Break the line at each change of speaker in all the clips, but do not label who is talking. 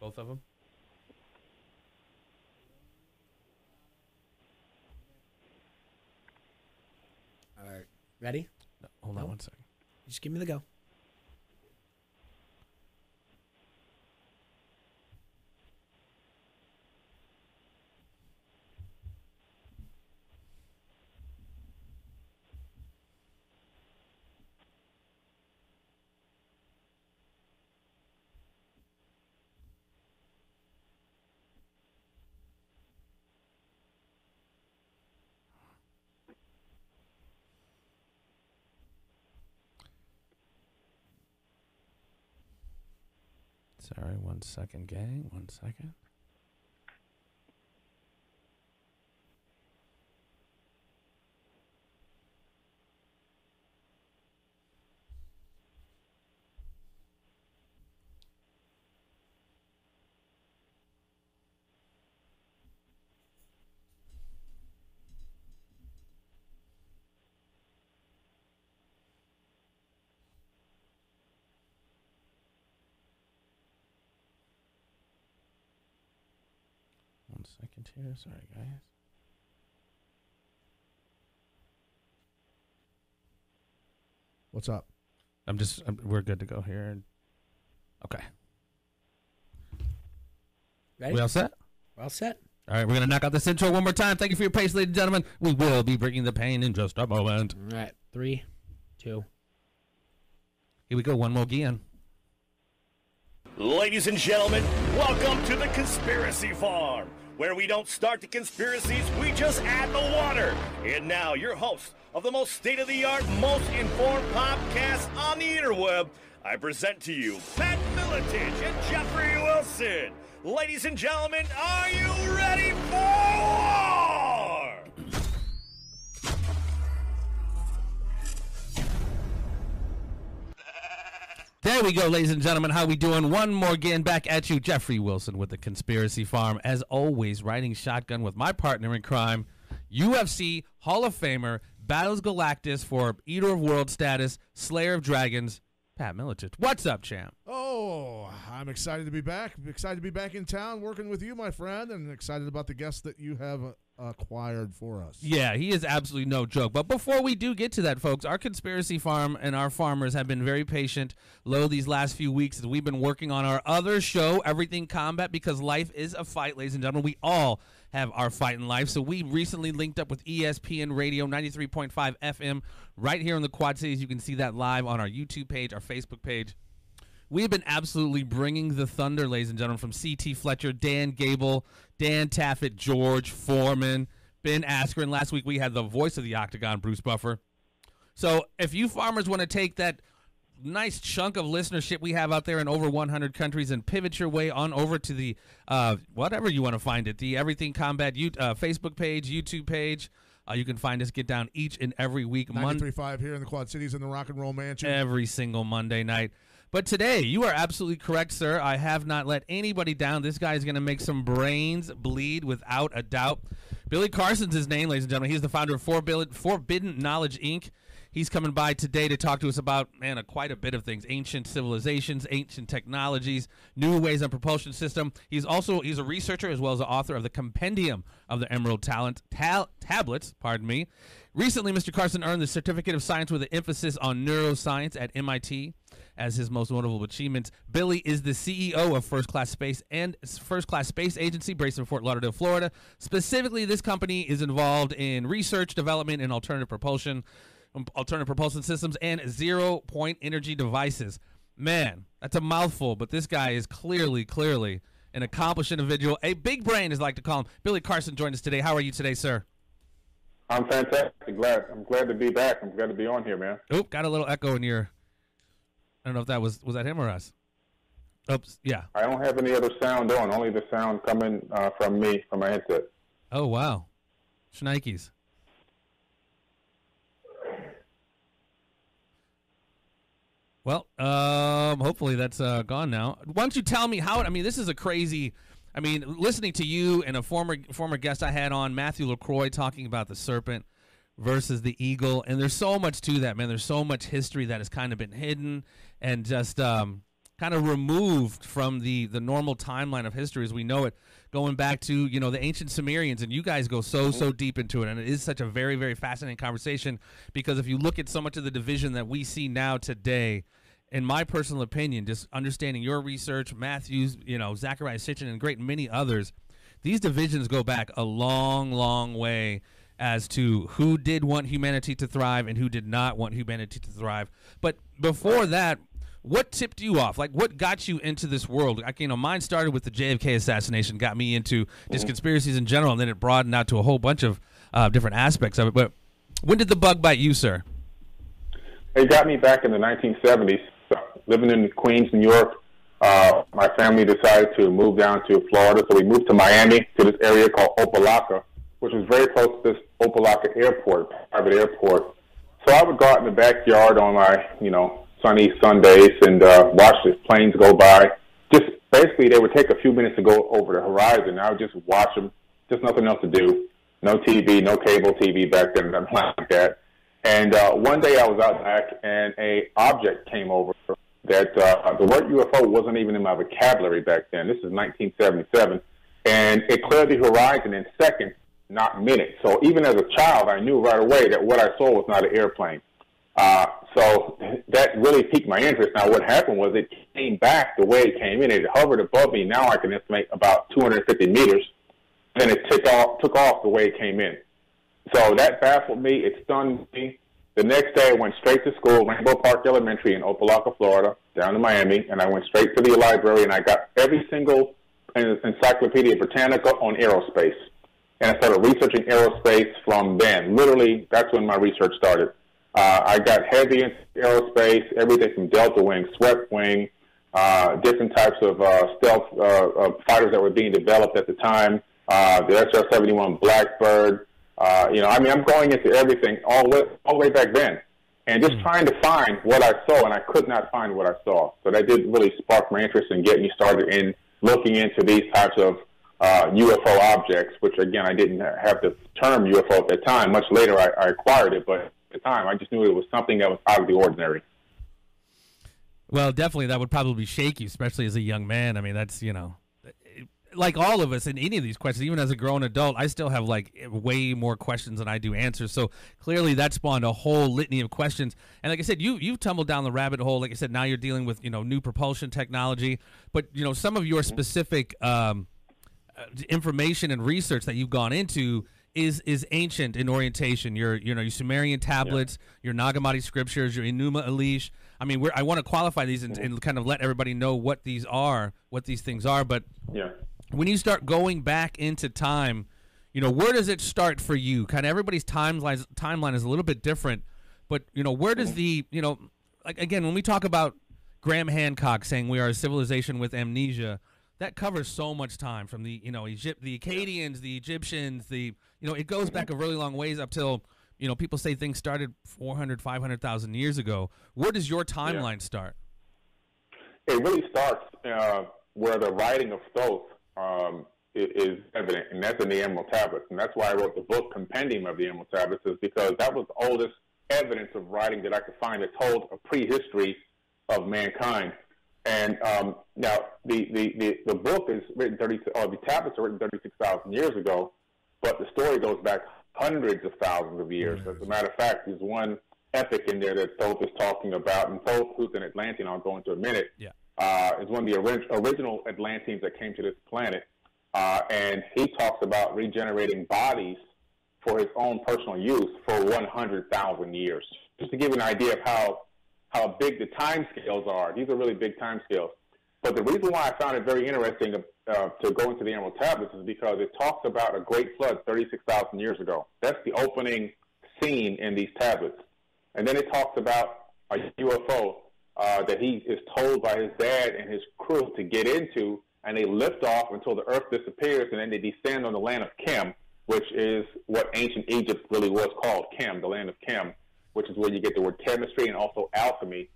Both of them?
All right. Ready?
No, hold on one second.
Just give me the go.
Sorry, 1 second, gang. 1 second. Second here. Sorry, guys.
What's up?
We're good to go here. Okay.
Ready?
We all set?
We're all set.
All right, we're going to knock out this intro one more time. Thank you for your patience, ladies and gentlemen. We will be bringing the pain in just a moment.
All right. 3, 2.
Here we go. One more again.
Ladies and gentlemen, welcome to the Conspiracy Farm, where we don't start the conspiracies, we just add the water. And now, your host of the most state-of-the-art, most informed podcast on the interweb, I present to you Pat Miletich and Jeffrey Wilson. Ladies and gentlemen, are you ready for war?
There we go, ladies and gentlemen. How we doing? One more again, back at you. Jeffrey Wilson with the Conspiracy Farm. As always, riding shotgun with my partner in crime, UFC Hall of Famer, Battles Galactus for Eater of World status, Slayer of Dragons, Pat Miletich. What's up, champ?
Oh, I'm excited to be back. Excited to be back in town working with you, my friend, and excited about the guests that you have acquired for us.
Yeah, he is absolutely no joke. But before we do get to that, folks, our Conspiracy Farm and our farmers have been very patient these last few weeks as we've been working on our other show, Everything Combat, because life is a fight, ladies and gentlemen. We all have our fight in life. So we recently linked up with ESPN Radio 93.5 FM right here in the Quad Cities. You can see that live on our YouTube page, our Facebook page. We have been absolutely bringing the thunder, ladies and gentlemen, from C.T. Fletcher, Dan Gable, Dan Taffet, George Foreman, Ben Askren. Last week we had the voice of the Octagon, Bruce Buffer. So if you farmers want to take that nice chunk of listenership we have out there in over 100 countries and pivot your way on over to the, whatever you want to find it, the Everything Combat Facebook page, YouTube page. You can find us, get down each and every week.
93.5 here in the Quad Cities in the Rock and Roll Mansion.
Every single Monday night. But today, you are absolutely correct, sir. I have not let anybody down. This guy is going to make some brains bleed without a doubt. Billy Carson's his name, ladies and gentlemen. He's the founder of Forbidden Knowledge, Inc. He's coming by today to talk to us about, quite a bit of things. Ancient civilizations, ancient technologies, new ways on propulsion system. He's a researcher as well as the author of the Compendium of the Emerald Tablets. Recently, Mr. Carson earned the Certificate of Science with an emphasis on neuroscience at M.I.T. as his most notable achievements. Billy is the CEO of First Class Space Agency based in Fort Lauderdale, Florida. Specifically, this company is involved in research, development, and alternative propulsion systems and zero-point energy devices. Man, that's a mouthful, but this guy is clearly an accomplished individual. A big brain, as I like to call him. Billy Carson joined us today. How are you today, sir?
I'm fantastic. I'm glad to be back. I'm glad to be on here, man.
Oop, got a little echo in your... I don't know if that was that him or us? Oops, yeah.
I don't have any other sound on, only the sound coming from me, from my headset.
Oh, wow. Schnikes. Well, hopefully that's gone now. Why don't you tell me how, this is a crazy, listening to you and a former guest I had on, Matthew LaCroix, talking about the serpent versus the eagle, and there's so much to that, man. There's so much history that has kind of been hidden, and just kind of removed from the normal timeline of history as we know it, going back to, the ancient Sumerians, and you guys go so deep into it, and it is such a very, very fascinating conversation, because if you look at so much of the division that we see now today, in my personal opinion, just understanding your research, Matthew's, Zachariah Sitchin, and great many others, these divisions go back a long, long way as to who did want humanity to thrive and who did not want humanity to thrive. But before that, what tipped you off? Like, what got you into this world? Mine started with the JFK assassination, got me into just conspiracies in general, and then it broadened out to a whole bunch of different aspects of it. But when did the bug bite you, sir?
It got me back in the 1970s. Living in Queens, New York, my family decided to move down to Florida, so we moved to Miami, to this area called Opa-locka, which was very close to this Opa-locka airport, private airport. So I would go out in the backyard on my, sunny Sundays and watch the planes go by. Just basically, they would take a few minutes to go over the horizon. I would just watch them, just nothing else to do. No TV, no cable TV back then, nothing like that. And one day I was out back, and a object came over that the word UFO wasn't even in my vocabulary back then. This is 1977. And it cleared the horizon in seconds, not minutes. So even as a child, I knew right away that what I saw was not an airplane. So that really piqued my interest. Now, what happened was it came back the way it came in. It hovered above me. Now I can estimate about 250 meters. Then it took off the way it came in. So that baffled me. It stunned me. The next day, I went straight to school, Rainbow Park Elementary in Opa-locka, Florida, down to Miami, and I went straight to the library, and I got every single Encyclopedia Britannica on aerospace. And I started researching aerospace from then. Literally, that's when my research started. I got heavy into aerospace, everything from delta wing, swept wing, different types of stealth fighters that were being developed at the time, the SR-71 Blackbird. I'm going into everything all the way back then, and just trying to find what I saw, and I could not find what I saw. So that did really spark my interest in getting me started in looking into these types of UFO objects, which, again, I didn't have the term UFO at the time. Much later, I acquired it, but at the time, I just knew it was something that was out of the ordinary.
Well, definitely that would probably shake you, especially as a young man. I mean, that's, like all of us in any of these questions, even as a grown adult, I still have like way more questions than I do answers. So clearly that spawned a whole litany of questions. And like I said, you've tumbled down the rabbit hole. Like I said, now you're dealing with, new propulsion technology. But, some of your specific information and research that you've gone into is ancient in orientation. Your Sumerian tablets, your Nag Hammadi scriptures, your Enuma Elish. I mean, I want to qualify these and kind of let everybody know what these things are. But when you start going back into time, where does it start for you? Kind of everybody's timeline is a little bit different. But, where does like, again, when we talk about Graham Hancock saying we are a civilization with amnesia, that covers so much time from the, the Akkadians, the Egyptians, it goes back a really long ways up till, people say things started 400, 500,000 years ago. Where does your timeline start?
It really starts where the writing of Thoth is evident, and that's in the Emerald Tablets. And that's why I wrote the book Compendium of the Emerald Tablets, is because that was the oldest evidence of writing that I could find that told a prehistory of mankind. And now the book is written the tablets are written 36,000 years ago, but the story goes back hundreds of thousands of years. As a matter of fact, there's one epic in there that Thoth is talking about, and Thoth, who's an Atlantean, I'll go into in a minute, is one of the original Atlanteans that came to this planet, and he talks about regenerating bodies for his own personal use for 100,000 years. Just to give you an idea of how big the time scales are. These are really big time scales. But the reason why I found it very interesting to go into the Emerald Tablets is because it talks about a great flood 36,000 years ago. That's the opening scene in these tablets. And then it talks about a UFO that he is told by his dad and his crew to get into, and they lift off until the earth disappears, and then they descend on the land of Chem, which is what ancient Egypt really was called, Chem, the land of Chem, which is where you get the word chemistry and also alchemy.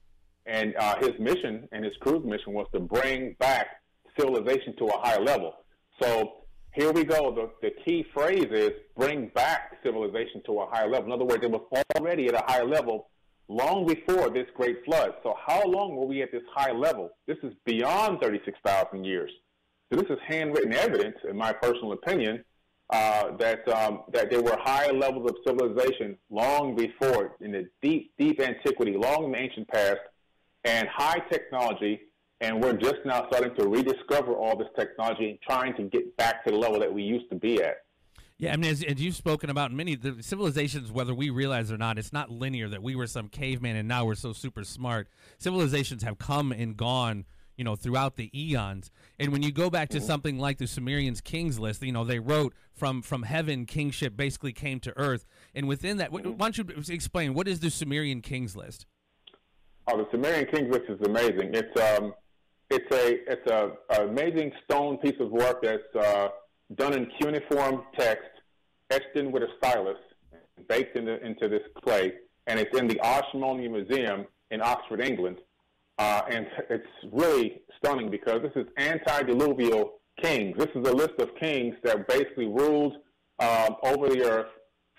And his mission and his crew's mission was to bring back civilization to a higher level. So here we go. The key phrase is bring back civilization to a higher level. In other words, it was already at a higher level long before this great flood. So how long were we at this high level? This is beyond 36,000 years. So this is handwritten evidence, in my personal opinion, that there were high levels of civilization long before, in the deep, deep antiquity, long in the ancient past, and high technology, and we're just now starting to rediscover all this technology and trying to get back to the level that we used to be at.
Yeah, I mean, as you've spoken about, many the civilizations, whether we realize it or not, it's not linear that we were some caveman and now we're so super smart. Civilizations have come and gone, throughout the eons. And when you go back to something like the Sumerians' kings list, they wrote from heaven, kingship basically came to earth. And within that, why don't you explain, what is the Sumerian kings list?
Oh, the Sumerian kings list is amazing. It's a amazing stone piece of work that's done in cuneiform text, etched in with a stylus, baked into this clay, and it's in the Ashmolean Museum in Oxford, England. And it's really stunning because this is antediluvial kings. This is a list of kings that basically ruled over the earth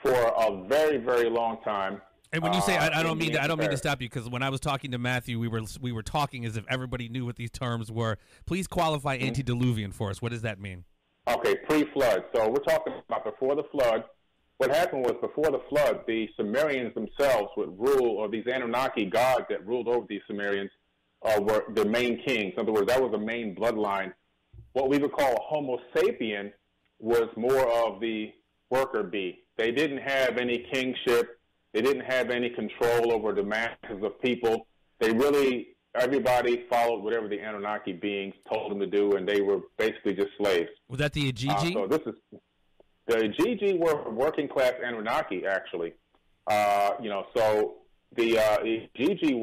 for a very, very long time. And
when you say, I don't mean to stop you, because when I was talking to Matthew, we were talking as if everybody knew what these terms were. Please qualify antediluvian for us. What does that mean?
Okay, pre-flood. So we're talking about before the flood. What happened was before the flood, the Sumerians themselves would rule, or these Anunnaki gods that ruled over these Sumerians were the main kings. In other words, that was the main bloodline. What we would call a Homo sapien was more of the worker bee. They didn't have any kingship. They didn't have any control over the masses of people. Everybody followed whatever the Anunnaki beings told them to do, and they were basically just slaves.
Was that the Igigi?
The Igigi were working class Anunnaki, actually. So the Igigi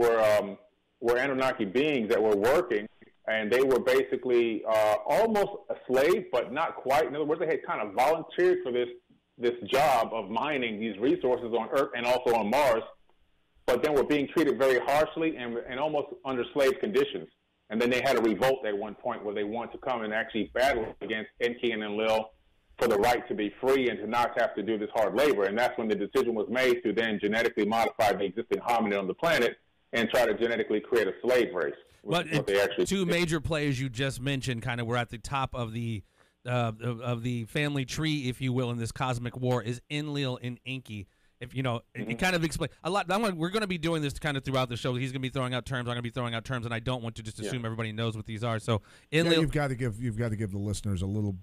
were Anunnaki beings that were working, and they were basically almost a slave, but not quite. In other words, they had kind of volunteered for this job of mining these resources on Earth and also on Mars, but then were being treated very harshly and almost under slave conditions. And then they had a revolt at one point where they wanted to come and actually battle against Enki and Enlil for the right to be free and to not have to do this hard labor. And that's when the decision was made to then genetically modify the existing hominid on the planet and try to genetically create a slave race.
Well, two major players you just mentioned kind of were at the top of the family tree, if you will, in this cosmic war is Enlil and Enki. If you kind of explain a lot. We're going to be doing this kind of throughout the show. He's going to be throwing out terms. I'm going to be throwing out terms, and I don't want to just assume everybody knows what these are. So Enlil,
you've got to give the listeners a little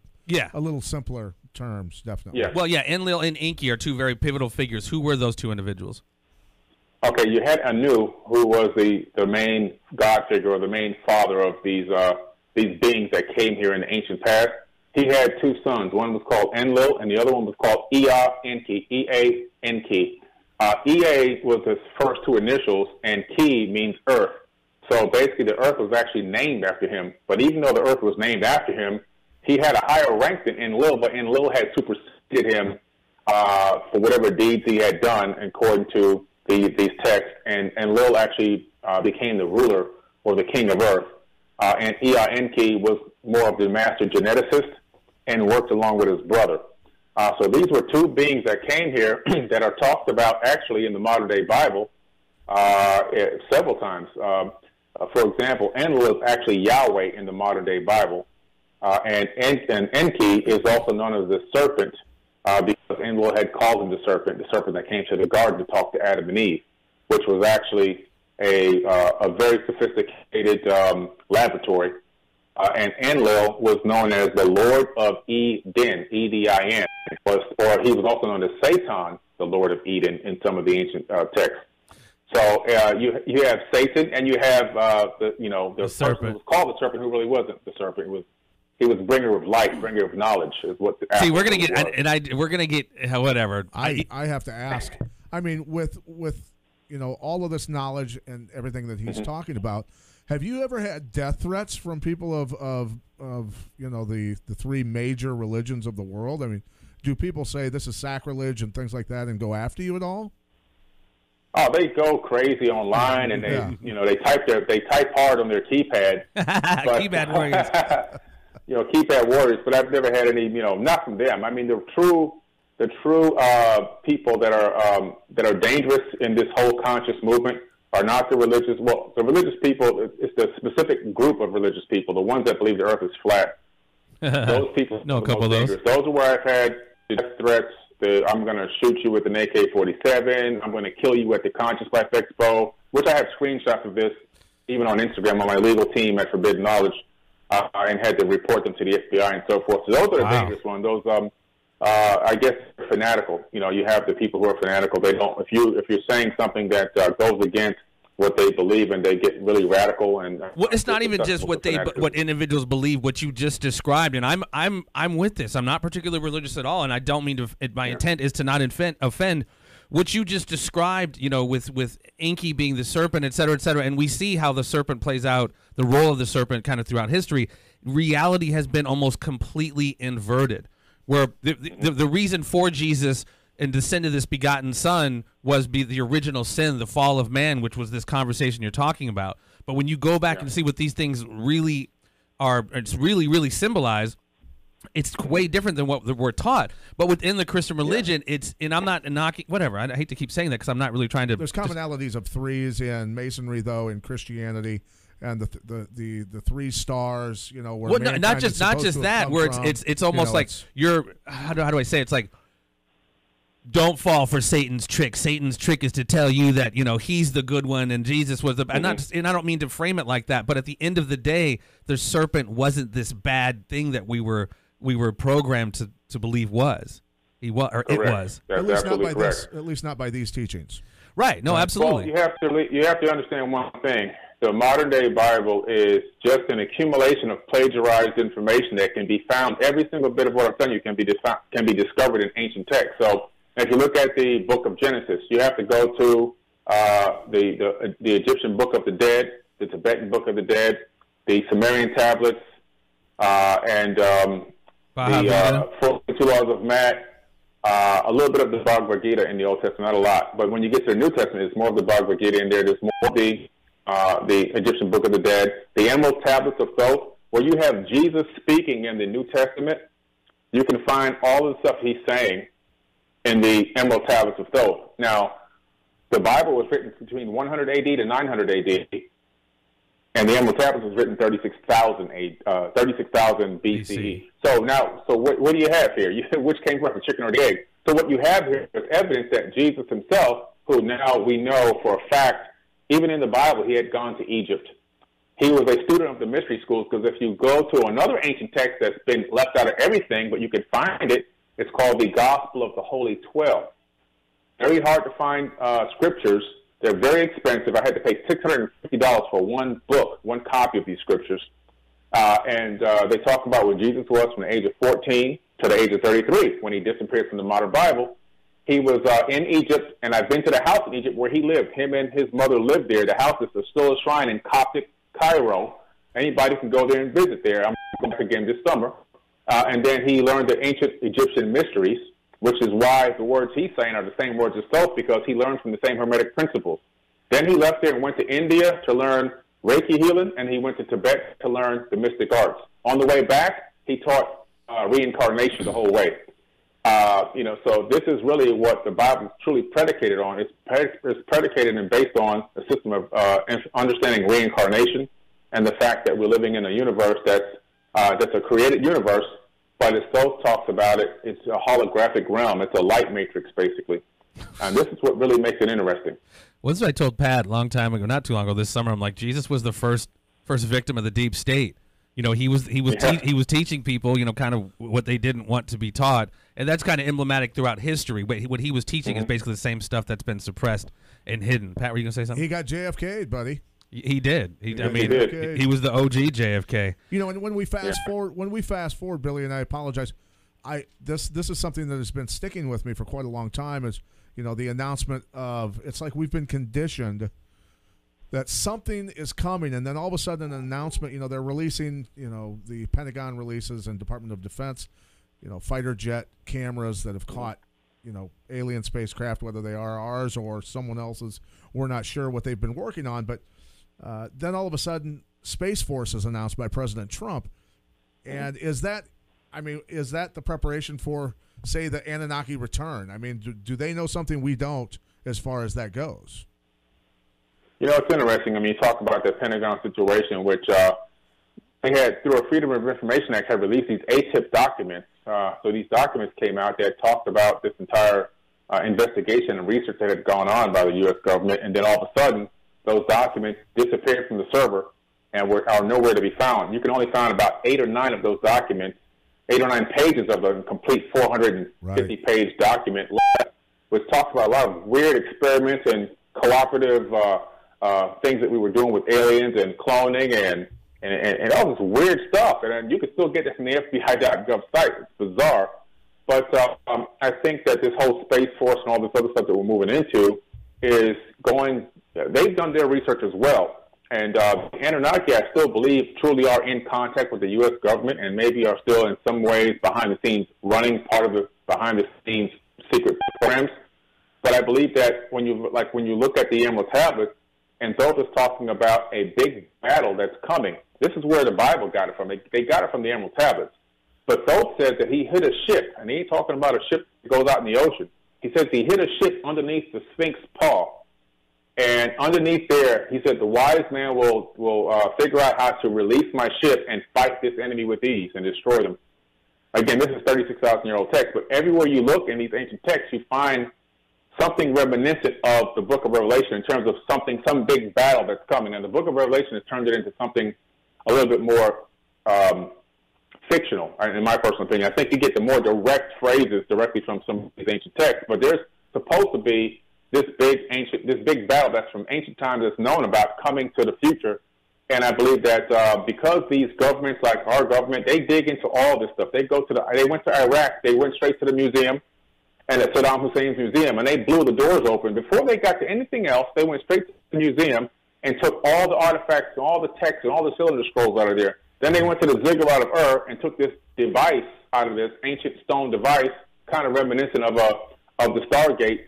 simpler terms, definitely.
Yeah.
Well, Enlil and Enki are two very pivotal figures. Who were those two individuals?
Okay, you had Anu, who was the main god figure or the main father of these beings that came here in the ancient past. He had two sons. One was called Enlil, and the other one was called Ea-Enki, E-A-N-Ki. Ea was his first two initials, and Ki means earth. So basically the earth was actually named after him. But even though the earth was named after him, he had a higher rank than Enlil, but Enlil had superseded him for whatever deeds he had done according to these texts. And Enlil actually became the ruler or the king of earth. And Ea-Enki was more of the master geneticist and worked along with his brother. So these were two beings that came here that are talked about actually in the modern-day Bible several times. For example, Enlil is actually Yahweh in the modern-day Bible. And Enki is also known as the serpent because Enlil had called him the serpent that came to the garden to talk to Adam and Eve, which was actually a very sophisticated laboratory. And Enlil was known as the Lord of Eden, E-D-I-N, or he was also known as Satan, the Lord of Eden, in some of the ancient texts. So you have Satan, and you have the person who was called the serpent, who really wasn't the serpent. He was bringer of light, bringer of knowledge, is what.
We're gonna get whatever.
I have to ask. I mean, with all of this knowledge and everything that he's talking about, have you ever had death threats from people of the three major religions of the world? I mean, do people say this is sacrilege and things like that and go after you at all?
Oh, they go crazy online and they type hard on their keypad.
Keypad warriors.
Keypad warriors, but I've never had any, not from them. I mean, the true the true people that are dangerous in this whole conscious movement are not the religious. Well, the religious people, it's the specific group of religious people, the ones that believe the earth is flat. Those people
know a
are the
couple
most
of those.
dangerous. Those are where I've had death threats. I'm going to shoot you with an AK-47. I'm going to kill you at the Conscious Life Expo, which I have screenshots of this even on Instagram on my legal team at Forbidden Knowledge, and had to report them to the FBI and so forth. So those are the dangerous ones. Those, I guess, fanatical. You know, you have the people who are fanatical. They don't. If you're saying something that goes against what they believe, and they get really radical. And
well, it's not even just what individuals believe. What you just described, and I'm with this. I'm not particularly religious at all, and I don't mean to. My intent is to not offend. What you just described, you know, with Enki being the serpent, et cetera, and we see how the serpent plays out, the role of the serpent kind of throughout history. Reality has been almost completely inverted, where the reason for Jesus and descend of this begotten son was the original sin, the fall of man, which was this conversation you're talking about. But when you go back and see what these things really are, it's really, really symbolized, it's way different than what we're taught. But within the Christian religion, it's, and I'm not knocking, whatever, I hate to keep saying that because I'm not really trying to.
There's commonalities of threes in Masonry, though, in Christianity. And the 3 stars, you know, where
well, not just that, where it's almost like you're, how do I say it? It's like, don't fall for Satan's trick. Satan's trick is to tell you that, you know, he's the good one and Jesus was the and I don't mean to frame it like that, but at the end of the day, the serpent wasn't this bad thing that we were programmed to believe was. He was, or correct. It was.
That's
at least not by
correct.
this. At least not by these teachings.
Right. No, absolutely.
Well, you have to understand one thing. The modern day Bible is just an accumulation of plagiarized information that can be found. Every single bit of what I'm telling you can be discovered in ancient texts. So if you look at the book of Genesis, you have to go to the Egyptian book of the dead, the Tibetan book of the dead, the Sumerian tablets, and the 42 laws of Matt, a little bit of the Bhagavad Gita in the Old Testament, not a lot. But when you get to the New Testament, there's more of the Bhagavad Gita in there. There's more of the Egyptian book of the dead, the Emerald tablets of Thoth, where you have Jesus speaking in the New Testament. You can find all the stuff he's saying in the Emerald tablets of Thoth. Now, the Bible was written between 100 AD to 900 AD, and the Emerald tablets was written 36,000 BCE. So what do you have here? Which came first, the chicken or the egg? So what you have here is evidence that Jesus himself, who now we know for a fact, even in the Bible, he had gone to Egypt. He was a student of the mystery schools, because if you go to another ancient text that's been left out of everything, but you can find it, it's called the Gospel of the Holy 12. Very hard to find scriptures. They're very expensive. I had to pay $650 for one book, one copy of these scriptures. And they talk about where Jesus was from the age of 14 to the age of 33, when he disappeared from the modern Bible. He was in Egypt, and I've been to the house in Egypt where he lived. Him and his mother lived there. The house is still a shrine in Coptic Cairo. Anybody can go there and visit there. I'm going back again this summer. And then he learned the ancient Egyptian mysteries, which is why the words he's saying are the same words as Thoth, because he learned from the same Hermetic principles. Then he left there and went to India to learn Reiki healing, and he went to Tibet to learn the mystic arts. On the way back, he taught reincarnation the whole way. So this is really what the Bible is truly predicated on. It's predicated and based on a system of understanding reincarnation and the fact that we're living in a universe that's a created universe, but as Thoth talks about it, it's a holographic realm. It's a light matrix, basically. And this is what really makes it interesting.
Well, this is what I told Pat a long time ago, not too long ago, this summer. I'm like, Jesus was the first victim of the deep state. You know, he was teaching people, you know, kind of what they didn't want to be taught, and that's kind of emblematic throughout history. But what he was teaching is basically the same stuff that's been suppressed and hidden. Pat, were you gonna say something?
He got JFK'd, buddy.
He did. He was the OG JFK.
You know, and when we fast forward, Billy, and I apologize, this is something that has been sticking with me for quite a long time. Is, you know, the announcement of, it's like we've been conditioned that something is coming, and then all of a sudden an announcement, you know, they're releasing, you know, the Pentagon releases and Department of Defense, you know, fighter jet cameras that have caught, you know, alien spacecraft, whether they are ours or someone else's. We're not sure what they've been working on, but then all of a sudden Space Force is announced by President Trump. And is that the preparation for say the Anunnaki return? I mean, do they know something we don't as far as that goes?
You know, it's interesting. I mean, you talk about the Pentagon situation, which they had, through a Freedom of Information Act, had released these ATIP documents. So these documents came out that talked about this entire investigation and research that had gone on by the U.S. government, and then all of a sudden, those documents disappeared from the server and are nowhere to be found. You can only find about 8 or 9 of those documents, 8 or 9 pages of a complete 450-page document, which talks about a lot of weird experiments and cooperative things that we were doing with aliens and cloning and all this weird stuff. And you can still get that from the FBI.gov site. It's bizarre. But I think that this whole Space Force and all this other stuff that we're moving into is going, they've done their research as well. And Anunnaki, I still believe, truly are in contact with the U.S. government and maybe are still in some ways behind the scenes running part of the behind the scenes secret programs. But I believe that when you look at the Emerald Tablets, and Thoth is talking about a big battle that's coming. This is where the Bible got it from. They got it from the Emerald Tablets. But Thoth says that he hit a ship, and he ain't talking about a ship that goes out in the ocean. He says he hit a ship underneath the Sphinx paw. And underneath there, he said, the wise man will figure out how to release my ship and fight this enemy with ease and destroy them. Again, this is 36,000-year-old text, but everywhere you look in these ancient texts, you find something reminiscent of the book of Revelation in terms of some big battle that's coming. And the book of Revelation has turned it into something a little bit more fictional, in my personal opinion. I think you get the more direct phrases directly from some of these ancient texts, but there's supposed to be this big battle that's from ancient times that's known about coming to the future. And I believe that because these governments, like our government, they dig into all this stuff. They went to Iraq, they went straight to the museum, and at Saddam Hussein's museum, and they blew the doors open. Before they got to anything else, they went straight to the museum and took all the artifacts and all the texts and all the cylinder scrolls out of there. Then they went to the ziggurat of Ur and took this device out of this ancient stone device, kind of reminiscent of the Stargate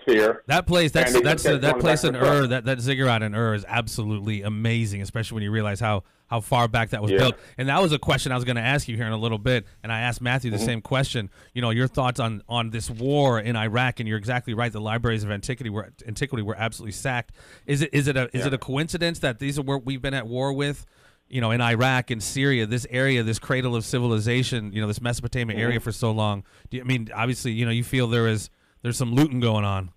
sphere.
That place, that place in Ur, that ziggurat in Ur is absolutely amazing, especially when you realize how far back that was built. And that was a question I was going to ask you here in a little bit, and I asked Matthew the same question. You know, your thoughts on this war in Iraq, and you're exactly right. The libraries of antiquity were absolutely sacked. Is it a coincidence that these are where we've been at war with? You know, in Iraq and Syria, this area, this cradle of civilization, you know, this Mesopotamia area for so long. Obviously, you know, you feel there's some looting going on.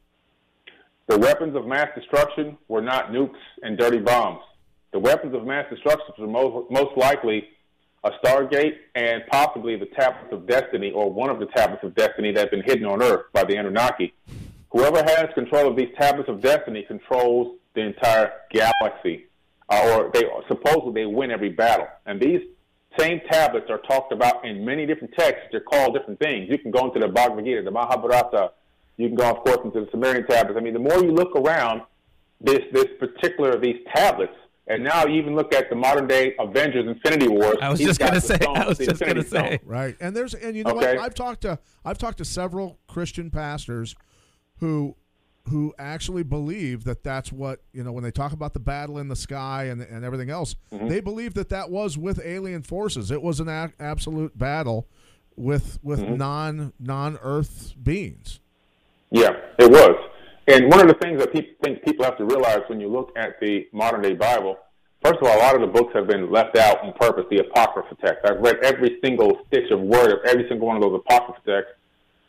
The weapons of mass destruction were not nukes and dirty bombs. The weapons of mass destruction were most likely a Stargate and possibly the Tablets of Destiny, or one of the Tablets of Destiny that have been hidden on Earth by the Anunnaki. Whoever has control of these Tablets of Destiny controls the entire galaxy. Or supposedly they win every battle. And these same tablets are talked about in many different texts. They're called different things. You can go into the Bhagavad Gita, the Mahabharata. You can go, of course, into the Sumerian tablets. I mean, the more you look around these tablets, and now you even look at the modern day Avengers Infinity Wars.
I was just going to say.
Right. And you know what? I've talked to several Christian pastors who actually believe that that's what, you know, when they talk about the battle in the sky and everything else, they believe that was with alien forces. It was an absolute battle with non-Earth beings. Yeah, it was. And one of the things that people have to realize when you look at the modern-day Bible, first of all, a lot of the books have been left out on purpose, the Apocrypha text. I've read every single stitch of word of every single one of those Apocrypha texts.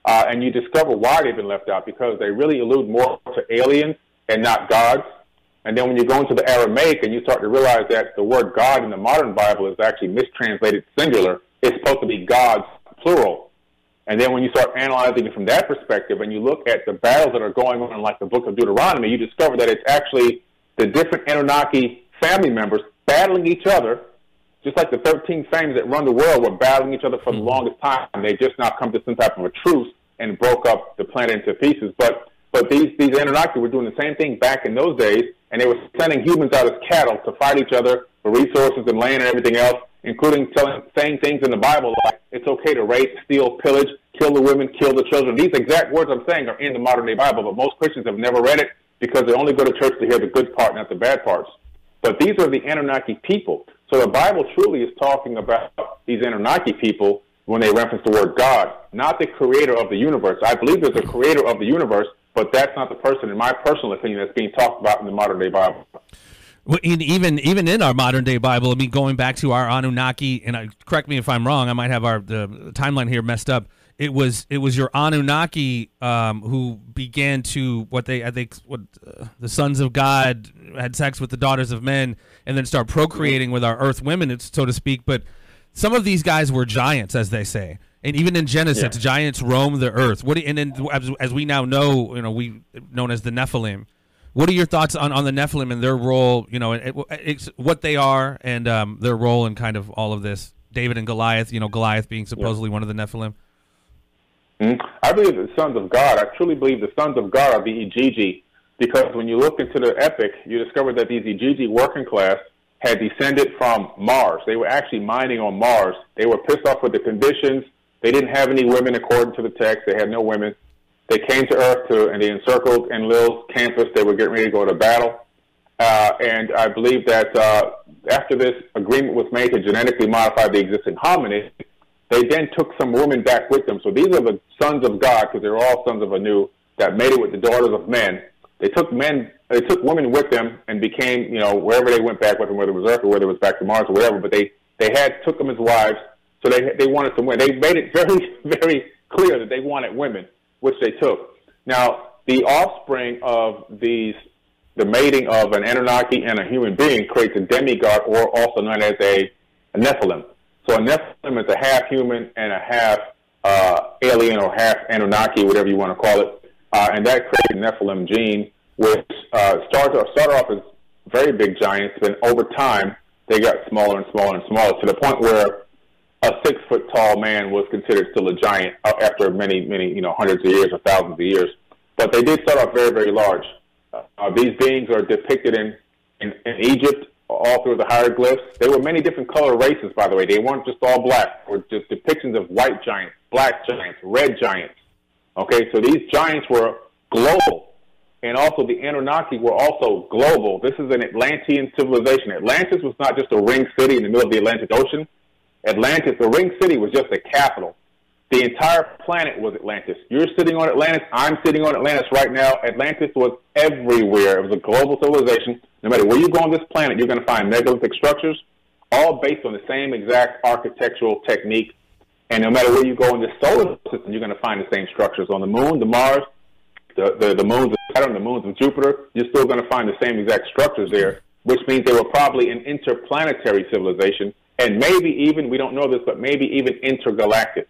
And you discover why they've been left out, because they really allude more to aliens and not gods. And then when you go into the Aramaic and you start to realize that the word God in the modern Bible is actually mistranslated singular, it's supposed to be gods, plural. And then when you start analyzing it from that perspective and you look at the battles that are going on, like the book of Deuteronomy, you discover that it's actually the different Anunnaki family members battling each other, just like the 13 families that run the world were battling each other for the longest time. They just now come to some type of a truce and broke up the planet into pieces. But these Anunnaki were doing the same thing back in those days, and they were sending humans out as cattle to fight each other for resources and land and everything else, including saying things in the Bible like it's okay to rape, steal, pillage, kill the women, kill the children. These exact words I'm saying are in the modern-day Bible, but most Christians have never read it because they only go to church to hear the good part, not the bad parts. But these are the Anunnaki people. So the Bible truly is talking about these Anunnaki people when they reference the word God.
not the creator of the universe. I believe there's a creator of the universe, but that's not the person, in my personal opinion, that's being talked about in the modern-day Bible.
Well, even in our modern day Bible, I mean, going back to our Anunnaki, and correct me if I'm wrong, I might have the timeline here messed up. It was your Anunnaki who began to the sons of God had sex with the daughters of men, and then start procreating with our earth women, so to speak. But some of these guys were giants, as they say, and even in Genesis, giants roam the earth. And then as we now know, we known as the Nephilim. What are your thoughts on the Nephilim and their role, it's what they are and their role in kind of all of this? David and Goliath, Goliath being supposedly one of the Nephilim.
I believe the sons of God, I truly believe the sons of God are the Igigi, because when you look into the epic, you discover that these Igigi working class had descended from Mars. They were actually mining on Mars. They were pissed off with the conditions. They didn't have any women according to the text. They had no women. They came to Earth and they encircled Enlil's campus. They were getting ready to go to battle. And I believe that after this agreement was made to genetically modify the existing hominid, they then took some women back with them. So these are the sons of God, because they're all sons of Anu, that made it with the daughters of men. They took women with them and became, wherever they went back with them, whether it was Earth or whether it was back to Mars or whatever, but they took them as wives. So they wanted some women. They made it very, very clear that they wanted women, which they took. Now, the offspring of the mating of an Anunnaki and a human being creates a demigod, or also known as a Nephilim. So a Nephilim is a half human and a half alien or half Anunnaki, whatever you want to call it. And that creates a Nephilim gene, which started off as very big giants, but over time they got smaller and smaller and smaller, to the point where a 6-foot-tall man was considered still a giant after many, hundreds of years or thousands of years. But they did start off very, very large. These beings are depicted in Egypt, all through the hieroglyphs. There were many different color races, by the way. They weren't just all black. They were just depictions of white giants, black giants, red giants. Okay, so these giants were global. And also the Anunnaki were also global. This is an Atlantean civilization. Atlantis was not just a ring city in the middle of the Atlantic Ocean. Atlantis, the ring city, was just a capital. The entire planet was Atlantis. You're sitting on Atlantis. I'm sitting on Atlantis right now. Atlantis was everywhere. It was a global civilization. No matter where you go on this planet, you're going to find megalithic structures, all based on the same exact architectural technique. And no matter where you go in the solar system, you're going to find the same structures. On the moon, the Mars, the moons of Saturn, the moons of Jupiter, you're still going to find the same exact structures there, which means they were probably an interplanetary civilization. And maybe even, we don't know this, but maybe even intergalactic.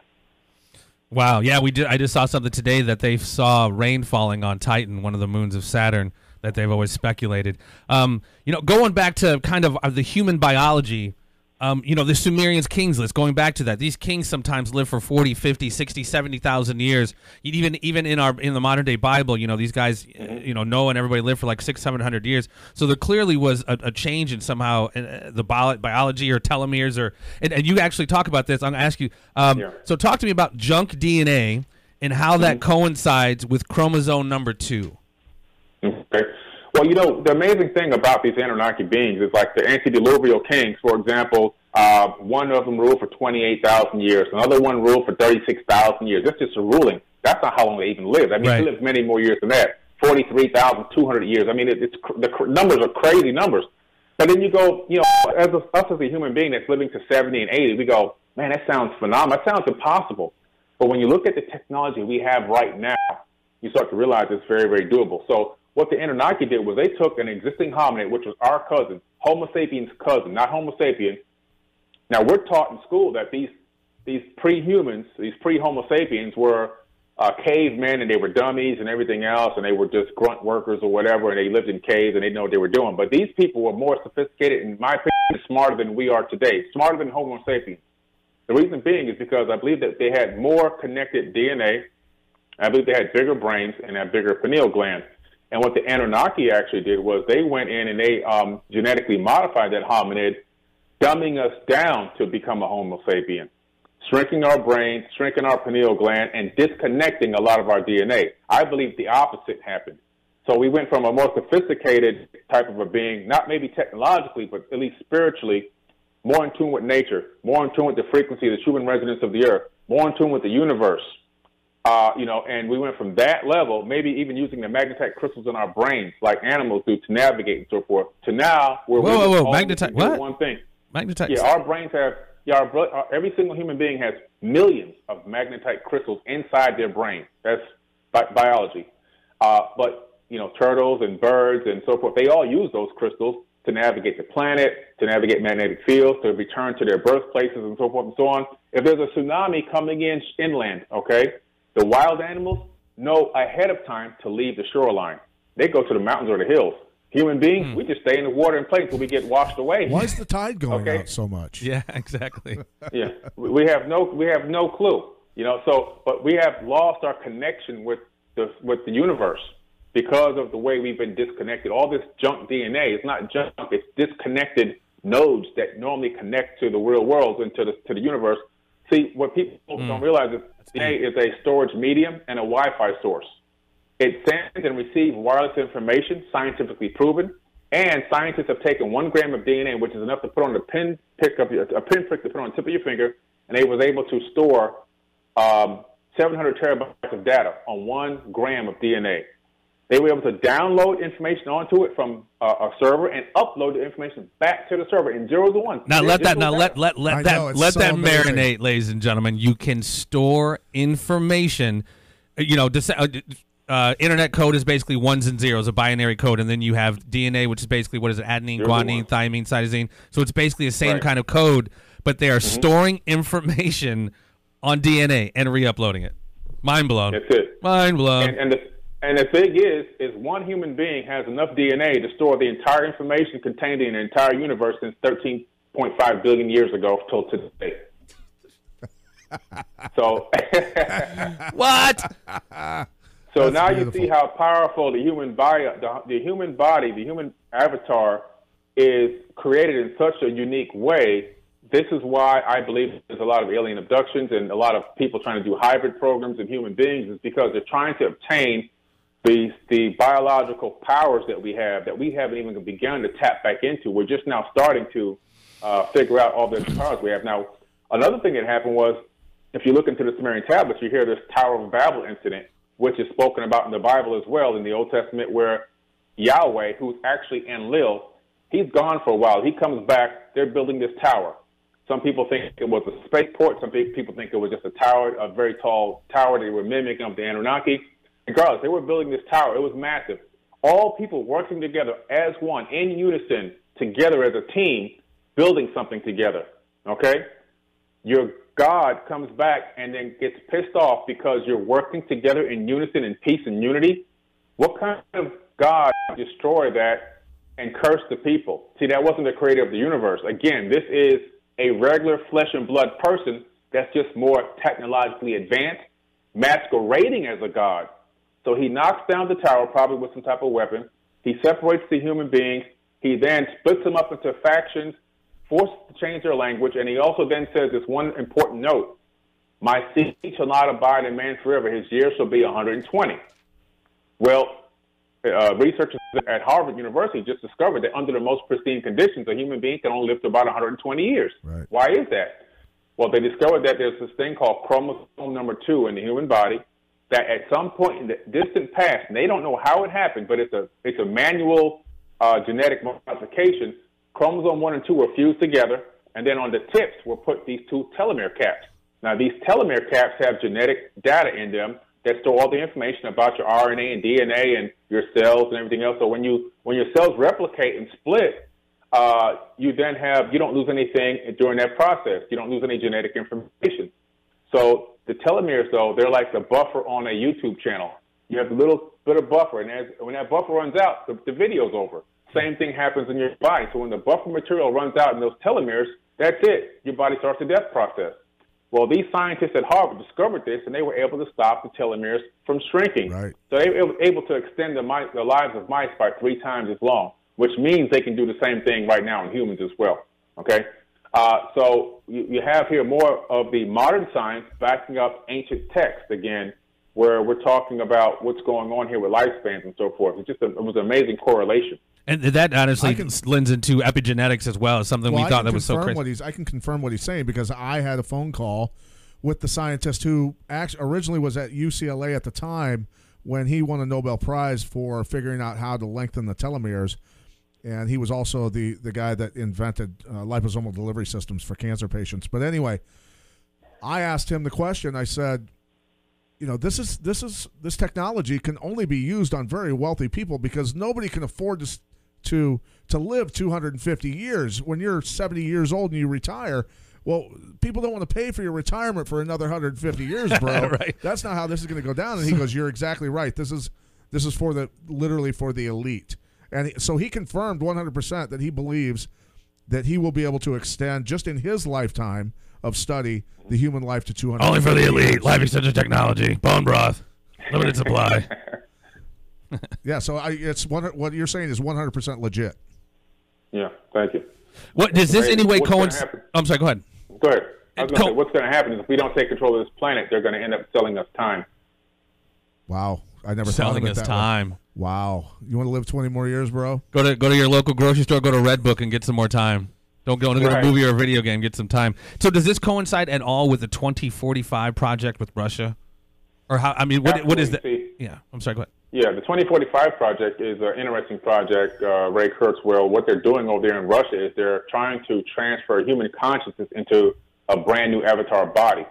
Wow, yeah, we did. I just saw something today that they saw rain falling on Titan, one of the moons of Saturn, that they've always speculated. Going back to kind of the human biology, the Sumerians' kings list, going back to that, these kings sometimes live for 40, 50, 60, 70,000 years. Even in the modern day Bible, these guys, Noah and everybody lived for like 600-700 years. So there clearly was a change in somehow the biology or telomeres, and you actually talk about this. I'm going to ask you. So talk to me about junk DNA and how that coincides with chromosome number 2.
Okay. Well, the amazing thing about these Anunnaki beings is like the antediluvial kings, for example, one of them ruled for 28,000 years. Another one ruled for 36,000 years. That's just a ruling. That's not how long they even lived. I mean, they lived many more years than that, 43,200 years. I mean, the numbers are crazy numbers. But then you go, as a human being that's living to 70 and 80, we go, man, that sounds phenomenal. That sounds impossible. But when you look at the technology we have right now, you start to realize it's very, very doable. So what the Anunnaki did was they took an existing hominid, which was our cousin, Homo sapiens' cousin, not Homo sapien. Now, we're taught in school that these pre-humans, these pre-Homo sapiens were cavemen, and they were dummies and everything else, and they were just grunt workers or whatever, and they lived in caves, and they didn't know what they were doing. But these people were more sophisticated, in my opinion, smarter than we are today, smarter than Homo sapiens. The reason being is because I believe that they had more connected DNA. I believe they had bigger brains and had bigger pineal glands. And what the Anunnaki actually did was they went in and they genetically modified that hominid, dumbing us down to become a Homo sapien, shrinking our brains, shrinking our pineal gland, and disconnecting a lot of our DNA. I believe the opposite happened. So we went from a more sophisticated type of a being, not maybe technologically, but at least spiritually, more in tune with nature, more in tune with the frequency, the human resonance of the earth, more in tune with the universe. And we went from that level, maybe even using the magnetite crystals in our brains, like animals do, to navigate and so forth, to now where
whoa, magnetite, what?
One thing.
Magnetite.
Yeah, our brains have, every single human being has millions of magnetite crystals inside their brain. That's biology. But turtles and birds and so forth, they all use those crystals to navigate the planet, to navigate magnetic fields, to return to their birthplaces and so forth and so on. If there's a tsunami coming in inland, okay, the wild animals know ahead of time to leave the shoreline. They go to the mountains or the hills. Human beings, we just stay in the water and play until we get washed away.
Why is the tide going out so much?
Yeah, exactly.
Yeah, we have no clue. But we have lost our connection with the universe because of the way we've been disconnected. All this junk DNA is not junk; it's disconnected nodes that normally connect to the real world and to the universe. See, what people don't realize is DNA is a storage medium and a Wi-Fi source. It sends and receives wireless information, scientifically proven, and scientists have taken 1 gram of DNA, which is enough to put on a pinprick to put on the tip of your finger, and they was able to store 700 terabytes of data on 1 gram of DNA. They were able to download information onto it from a server and upload the information back to the server in zeros and ones.
Now let that marinate, ladies and gentlemen. You can store information. Internet code is basically ones and zeros, a binary code, and then you have DNA, which is basically what is it? Adenine, guanine, thymine, cytosine. So it's basically the same kind of code, but they are storing information on DNA and re-uploading it. Mind blown.
That's it.
Mind blown.
And the thing is one human being has enough DNA to store the entire information contained in the entire universe since 13.5 billion years ago till today. So
what?
So now you see how powerful the human body, the human avatar is created in such a unique way. This is why I believe there's a lot of alien abductions and a lot of people trying to do hybrid programs of human beings, is because they're trying to obtain the biological powers that we have that we haven't even begun to tap back into. We're just now starting to figure out all the powers we have. Now, another thing that happened was, if you look into the Sumerian tablets, you hear this Tower of Babel incident, which is spoken about in the Bible as well, in the Old Testament, where Yahweh, who's actually Enlil, he's gone for a while. He comes back. They're building this tower. Some people think it was a spaceport. Some people think it was just a tower, a very tall tower they were mimicking of the Anunnaki. Regardless, they were building this tower. It was massive. All people working together as one, in unison, together as a team, building something together. Okay? Your God comes back and then gets pissed off because you're working together in unison, in peace and unity. What kind of God destroy that and curse the people? See, that wasn't the creator of the universe. Again, this is a regular flesh and blood person that's just more technologically advanced, masquerading as a God. So he knocks down the tower, probably with some type of weapon. He separates the human beings. He then splits them up into factions, forced to change their language, and he also then says this one important note: my seed shall not abide in man forever. His years shall be 120. Well, researchers at Harvard University just discovered that under the most pristine conditions, a human being can only live to about 120 years.
Right.
Why is that? Well, they discovered that there's this thing called chromosome number 2 in the human body, that at some point in the distant past, and they don't know how it happened, but it's a manual genetic modification. Chromosome 1 and 2 were fused together, and then on the tips were put these 2 telomere caps. Now, these telomere caps have genetic data in them that store all the information about your RNA and DNA and your cells and everything else. So when your cells replicate and split, you don't lose anything during that process. You don't lose any genetic information. So the telomeres, though, they're like the buffer on a YouTube channel. You have a little bit of buffer, and when that buffer runs out, the video's over. Same thing happens in your body. So when the buffer material runs out in those telomeres, that's it. Your body starts the death process. Well, these scientists at Harvard discovered this, and they were able to stop the telomeres from shrinking. Right. So they were able to extend the lives of mice by 3 times as long, which means they can do the same thing right now in humans as well. Okay? So you have here more of the modern science backing up ancient texts again, where we're talking about what's going on here with lifespans and so forth. It was an amazing correlation.
And that honestly lends into epigenetics as well. As something we thought that was so crazy.
I can confirm what he's saying because I had a phone call with the scientist who originally was at UCLA at the time when he won a Nobel Prize for figuring out how to lengthen the telomeres. And he was also the guy that invented liposomal delivery systems for cancer patients. But anyway, I asked him the question. I said, this technology can only be used on very wealthy people because nobody can afford to live 250 years. When you're 70 years old and you retire, well, people don't want to pay for your retirement for another 150 years, bro.
Right.
That's not how this is going to go down. And he goes, "You're exactly right. This is literally for the elite." And so he confirmed 100% that he believes that he will be able to extend, just in his lifetime of study, the human life to 200.
Only for the elite. Life extension technology. Bone broth. Limited supply.
Yeah, so what you're saying is 100% legit.
Yeah, thank you.
What does this any way coincide? I'm sorry, go ahead.
Go ahead. I was going to say, what's going to happen is if we don't take control of this planet, they're going to end up selling us time.
Wow. I never
Selling
thought of it
us
that
time.
way. Wow. You want to live 20 more years, bro?
Go to your local grocery store, go to Redbook and get some more time. Don't go to a movie or a video game, get some time. So does this coincide at all with the 2045 project with Russia? Or how? I mean, what is that? Yeah, I'm sorry, go ahead.
Yeah, the 2045 project is an interesting project, Ray Kurzweil. What they're doing over there in Russia is they're trying to transfer human consciousness into a brand new avatar body.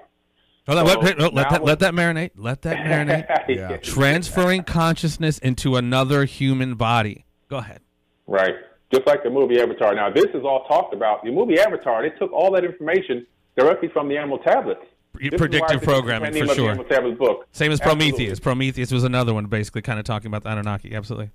Let that marinate. Let that marinate.
Yeah.
Transferring consciousness into another human body. Go ahead.
Right. Just like the movie Avatar. Now, this is all talked about. The movie Avatar, they took all that information directly from the Emerald Tablets.
Predictive programming, for sure.
Book.
Same as Prometheus. Prometheus was another one, basically kind of talking about the Anunnaki. Absolutely.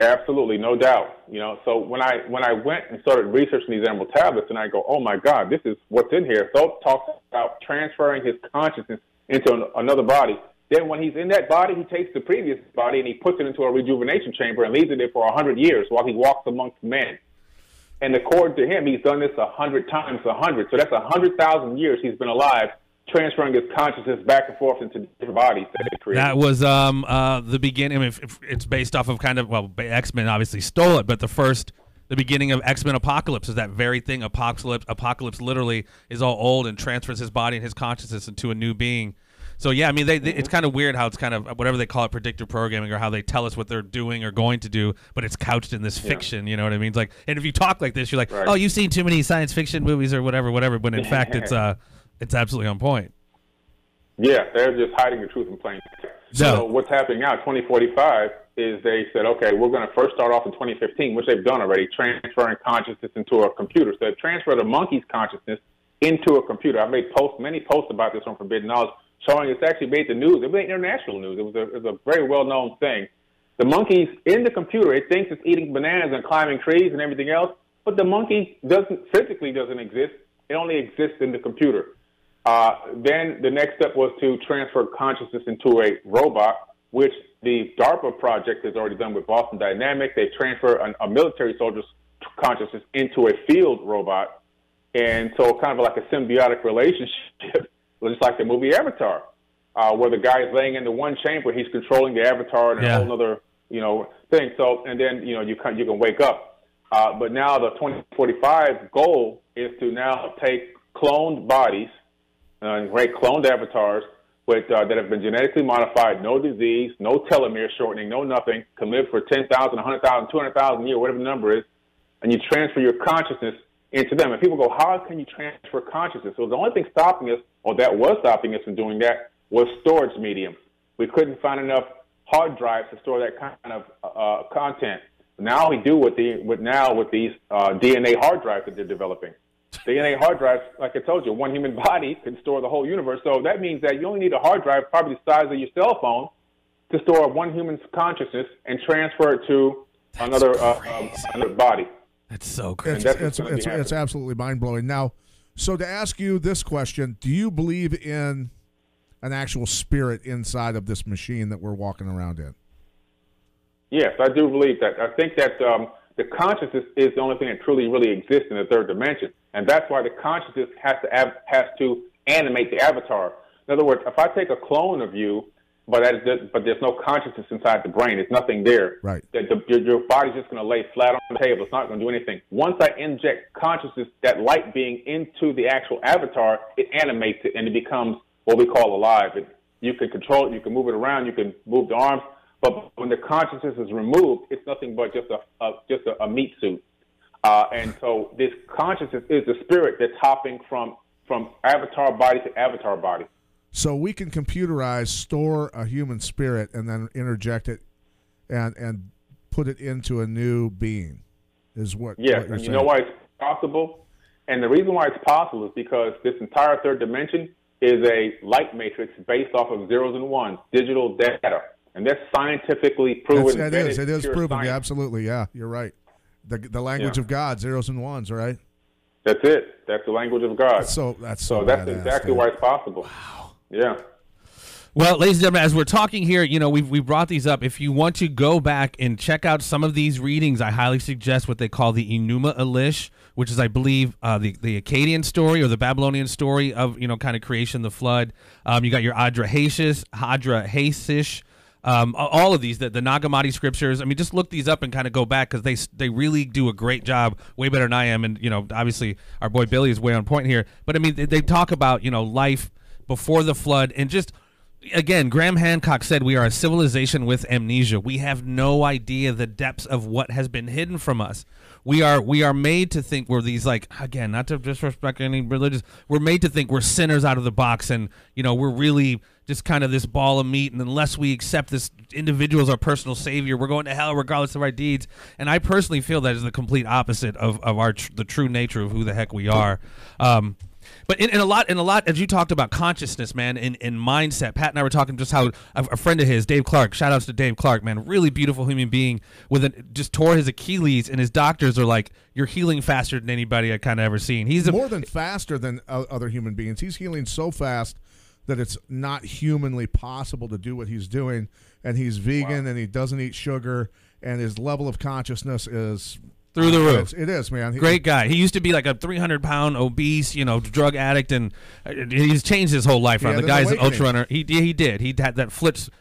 Absolutely, no doubt. So when I went and started researching these Emerald Tablets, and I go, oh my God, this is what's in here. So it talks about transferring his consciousness into another body. Then when he's in that body, he takes the previous body and he puts it into a rejuvenation chamber and leaves it there for 100 years while he walks amongst men. And according to him, he's done this 100 times 100. So that's 100,000 years he's been alive, transferring his consciousness back and forth into different bodies that he created.
That was the beginning. I mean, if it's based off of X-Men obviously stole it, but the beginning of X-Men Apocalypse is that very thing. Apocalypse literally is all old and transfers his body and his consciousness into a new being. So, yeah, I mean, it's kind of weird how it's kind of whatever they call it, predictive programming, or how they tell us what they're doing or going to do, but it's couched in this fiction, you know what I mean? It's like, and if you talk like this, you're like, oh, you've seen too many science fiction movies or whatever, when in fact it's absolutely on point.
Yeah, they're just hiding the truth in plain sight. So what's happening now, 2045, is they said, okay, we're going to first start off in 2015, which they've done already, transferring consciousness into a computer. So they've transferred a monkey's consciousness into a computer. I've made many posts about this on Forbidden Knowledge, showing it's actually made the news. It made international news. It was a very well-known thing. The monkey's in the computer. It thinks it's eating bananas and climbing trees and everything else, but the monkey physically doesn't exist. It only exists in the computer. Then the next step was to transfer consciousness into a robot, which the DARPA project has already done with Boston Dynamics. They transfer a military soldier's consciousness into a field robot. And so kind of like a symbiotic relationship, just like the movie Avatar, where the guy is laying in the one chamber, he's controlling the avatar and a whole other, thing. So, and then, you can wake up. But now the 2045 goal is to now take cloned bodies, cloned avatars that have been genetically modified, no disease, no telomere shortening, no nothing, can live for 10,000, 100,000, 200,000 years, whatever the number is, and you transfer your consciousness into them. And people go, how can you transfer consciousness? So the only thing stopping us, or that was stopping us from doing that, was storage medium. We couldn't find enough hard drives to store that kind of content. Now we do with these DNA hard drives that they're developing. DNA hard drives, like I told you, one human body can store the whole universe. So that means that you only need a hard drive probably the size of your cell phone to store one human's consciousness and transfer it to another body.
That's so crazy.
It's absolutely mind-blowing. Now, so to ask you this question, do you believe in an actual spirit inside of this machine that we're walking around in?
Yes, I do believe that. I think that the consciousness is the only thing that truly really exists in the third dimension, and that's why the consciousness has to animate the avatar. In other words, if I take a clone of you but there's no consciousness inside the brain. There's nothing there.
Right.
Your body's just going to lay flat on the table. It's not going to do anything. Once I inject consciousness, that light being into the actual avatar, it animates it, and it becomes what we call alive. You can control it. You can move it around. You can move the arms. But when the consciousness is removed, it's nothing but just a meat suit. And so this consciousness is the spirit that's hopping from avatar body to avatar body.
So we can computerize, store a human spirit, and then interject it and put it into a new being, is what
yes,
what you're
and
saying.
You know why it's possible? And the reason why it's possible is because this entire third dimension is a light matrix based off of zeros and ones, digital data. And that's scientifically proven.
It is proven.
Science.
Yeah, absolutely. Yeah, you're right. The language of God, zeros and ones, right?
That's it. That's the language of God.
That's
that's
badass,
exactly
dude.
why it's possible.
Wow.
Yeah.
Well, ladies and gentlemen, as we're talking here, we brought these up. If you want to go back and check out some of these readings, I highly suggest what they call the Enuma Elish, which is, I believe, the Akkadian story or the Babylonian story of, kind of creation, the flood. You got your Hadrahasish, all of these, the Nag Hammadi scriptures. I mean, just look these up and kind of go back because they really do a great job, way better than I am. And, obviously our boy Billy is way on point here. But, I mean, they talk about, life before the flood and just, again, Graham Hancock said we are a civilization with amnesia. We have no idea the depths of what has been hidden from us. We are made to think we're these, again, not to disrespect any religious, we're made to think we're sinners out of the box and, we're really just kind of this ball of meat, and unless we accept this individual as our personal savior, we're going to hell regardless of our deeds. And I personally feel that is the complete opposite of the true nature of who the heck we are. But in a lot, as you talked about consciousness, man, in mindset, Pat and I were talking just how a friend of his, Dave Clark, shout outs to Dave Clark, man, really beautiful human being, just tore his Achilles, and his doctors are like, you're healing faster than anybody I kind of ever seen. He's
more than faster than other human beings. He's healing so fast that it's not humanly possible to do what he's doing, and he's vegan and he doesn't eat sugar, and his level of consciousness is
through the roof.
It is, man.
Great guy. He used to be like a 300-pound obese, drug addict, and he's changed his whole life around. The guy's an ultra runner. He did. He had that